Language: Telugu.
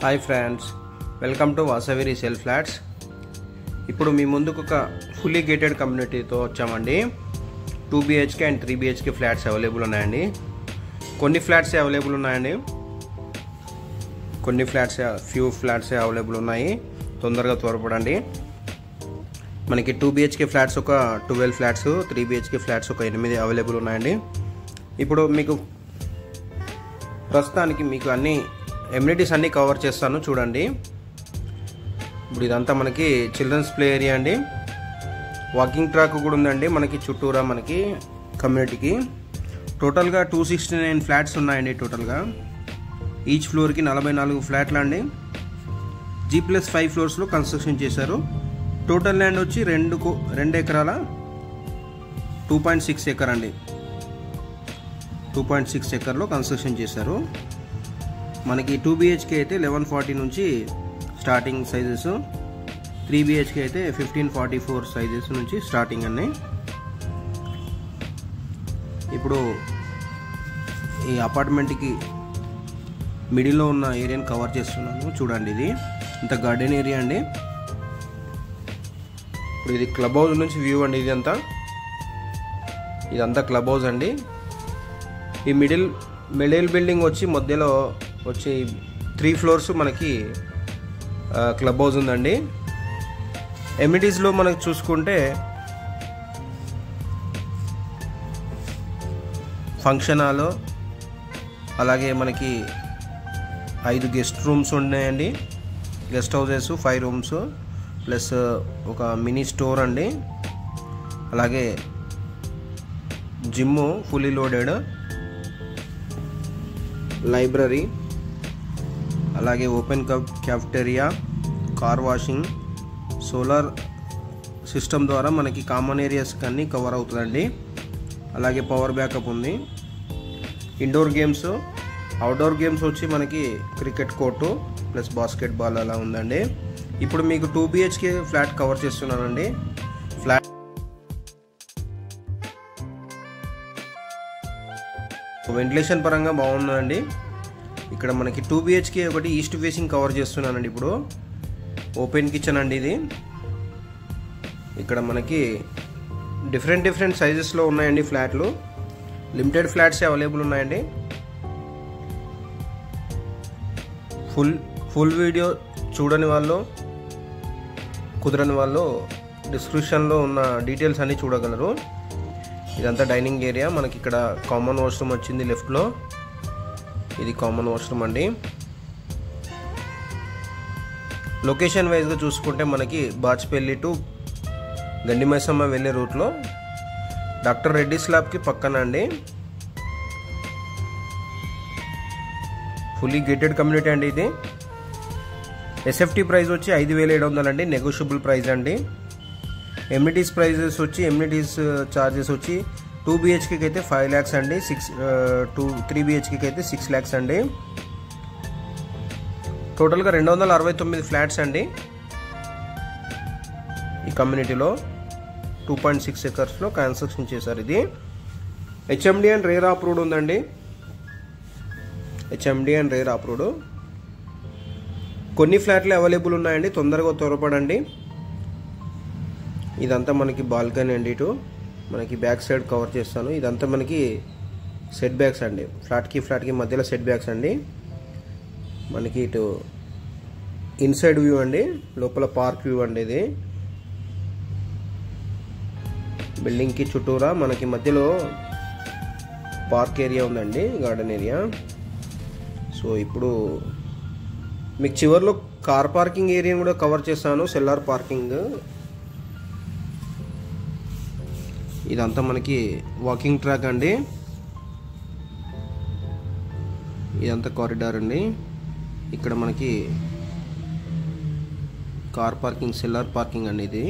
Hi friends, welcome to Vasavi resale flats. ఇప్పుడు మీ ముందుకు ఒక ఫుల్లీ గేటెడ్ కమ్యూనిటీతో వచ్చామండి. 2 BHK and 3 BHK flats available ఉన్నాయండి. కొన్ని ఫ్లాట్స్ అవైలబుల్ ఉన్నాయండి, ఫ్యూ ఫ్లాట్స్ అవైలబుల్ ఉన్నాయి. తొందరగా త్వరపడండి. మనకి 2 BHK ఫ్లాట్స్ ఒక 12 ఫ్లాట్స్, 3 BHK ఫ్లాట్స్ ఒక 8 అవైలబుల్ ఉన్నాయండి. ఇప్పుడు మీకు ప్రస్తుతానికి మీకు అన్ని ఎమ్యూనిటీస్ అన్నీ కవర్ చేస్తాను చూడండి. ఇప్పుడు ఇదంతా మనకి చిల్డ్రన్స్ ప్లే ఏరియా అండి. వాకింగ్ ట్రాక్ కూడా ఉందండి మనకి చుట్టూరా మనకి కమ్యూనిటీకి. టోటల్గా 269 ఫ్లాట్స్ ఉన్నాయండి. టోటల్గా ఈచ్ ఫ్లోర్కి 44 ఫ్లాట్లు అండి. G+5 ఫ్లోర్స్లో కన్స్ట్రక్షన్ చేశారు. టోటల్ ల్యాండ్ వచ్చి 2 ఎకరాల 2.6 ఎకర్ అండి. 2.6 ఎకర్లో కన్స్ట్రక్షన్ చేశారు. మనకి 2 BHK అయితే 1140 నుంచి స్టార్టింగ్ సైజెస్, 3 BHK అయితే 1544 సైజెస్ నుంచి స్టార్టింగ్ అన్నీ. ఇప్పుడు ఈ అపార్ట్మెంట్కి మిడిల్లో ఉన్న ఏరియాని కవర్ చేస్తున్నాను చూడండి. ఇది ఇంత గార్డెన్ ఏరియా అండి. ఇప్పుడు ఇది క్లబ్ హౌస్ నుంచి వ్యూ అండి. ఇదంతా క్లబ్ హౌస్ అండి. ఈ మిడిల్ బిల్డింగ్ వచ్చి మధ్యలో వచ్చి 3 ఫ్లోర్స్ మనకి క్లబ్ హౌస్ ఉందండి. ఎమ్యూనిటీస్లో మనకు చూసుకుంటే ఫంక్షన్ హాల్, అలాగే మనకి 5 గెస్ట్ రూమ్స్ ఉన్నాయండి. గెస్ట్ హౌసెస్ 5 రూమ్స్ ప్లస్ ఒక మినీ స్టోర్ అండి. అలాగే జిమ్ ఫుల్లీ లోడెడ్, లైబ్రరీ, అలాగే open cafeteria, car washing, solar system ద్వారా మనకి కామన్ ఏరియాస్కి అన్నీ కవర్ అవుతుందండి. అలాగే పవర్ బ్యాకప్ ఉంది. ఇండోర్ గేమ్స్, అవుట్డోర్ గేమ్స్ వచ్చి మనకి క్రికెట్ కోర్టు ప్లస్ బాస్కెట్బాల్ అలా ఉందండి. ఇప్పుడు మీకు 2 BHK ఫ్లాట్ కవర్ చేస్తున్నానండి. ఫ్లాట్ వెంటిలేషన్ పరంగా బాగుందండి. ఇక్కడ మనకి 2 BHK ఒకటి ఈస్ట్ ఫేసింగ్ కవర్ చేస్తున్నానండి. ఇప్పుడు ఓపెన్ కిచెన్ అండి ఇది. ఇక్కడ మనకి డిఫరెంట్ సైజెస్లో ఉన్నాయండి ఫ్లాట్లు. లిమిటెడ్ ఫ్లాట్స్ అవైలబుల్ ఉన్నాయండి. ఫుల్ వీడియో చూడని వాళ్ళు, కుదరని వాళ్ళు డిస్క్రిప్షన్లో ఉన్న డీటెయిల్స్ అన్నీ చూడగలరు. ఇదంతా డైనింగ్ ఏరియా. మనకి ఇక్కడ కామన్ వాష్రూమ్ వచ్చింది లెఫ్ట్లో. ఇది కామన్ వాష్రూమ్ అండి. లొకేషన్ వైజ్గా చూసుకుంటే మనకి బాచ్పల్లి టు గండిమైసమ్మ వెళ్ళే రూట్లో డాక్టర్ రెడ్డిస్ ల్యాబ్కి పక్కన అండి. ఫుల్లీ గేటెడ్ కమ్యూనిటీ అండి ఇది. SFT ప్రైస్ వచ్చి 5700 అండి. నెగోషియబుల్ ప్రైస్ అండి. ఎమ్యూనిటీస్ ప్రైజెస్ వచ్చి ఛార్జెస్ వచ్చి 2 BHKకి అయితే 5 lakhs అండి. 3 BHKకి అయితే 6 lakhs అండి. టోటల్గా 269 ఫ్లాట్స్ అండి ఈ కమ్యూనిటీలో. 2.6 ఎకర్స్లో కన్స్ట్రక్షన్ చేశారు. ఇది HMD అండ్ రేర్ అప్రూవ్డ్ ఉందండి. HMD and rare approved. కొన్ని ఫ్లాట్లు అవైలబుల్ ఉన్నాయండి. తొందరగా త్వరపడండి. ఇదంతా మనకి బాల్కనీ అండి. ఇటు మనకి బ్యాక్ సైడ్ కవర్ చేస్తాను. ఇదంతా మనకి సెట్ బ్యాక్స్ అండి. ఫ్లాట్కి మధ్యలో సెట్ బ్యాక్స్ అండి. మనకి ఇటు ఇన్సైడ్ వ్యూ అండి, లోపల పార్క్ వ్యూ అండి. ఇది బిల్డింగ్కి చుట్టూరా మనకి మధ్యలో పార్క్ ఏరియా ఉందండి, గార్డెన్ ఏరియా. సో ఇప్పుడు మీకు చివర్లో కార్ పార్కింగ్ ఏరియాని కూడా కవర్ చేస్తాను, సెల్లార్ పార్కింగ్. ఇదంతా మనకి వాకింగ్ ట్రాక్ అండి. ఇదంతా కారిడార్ అండి. ఇక్కడ మనకి కార్ పార్కింగ్, సెల్లార్ పార్కింగ్ అండి ఇది.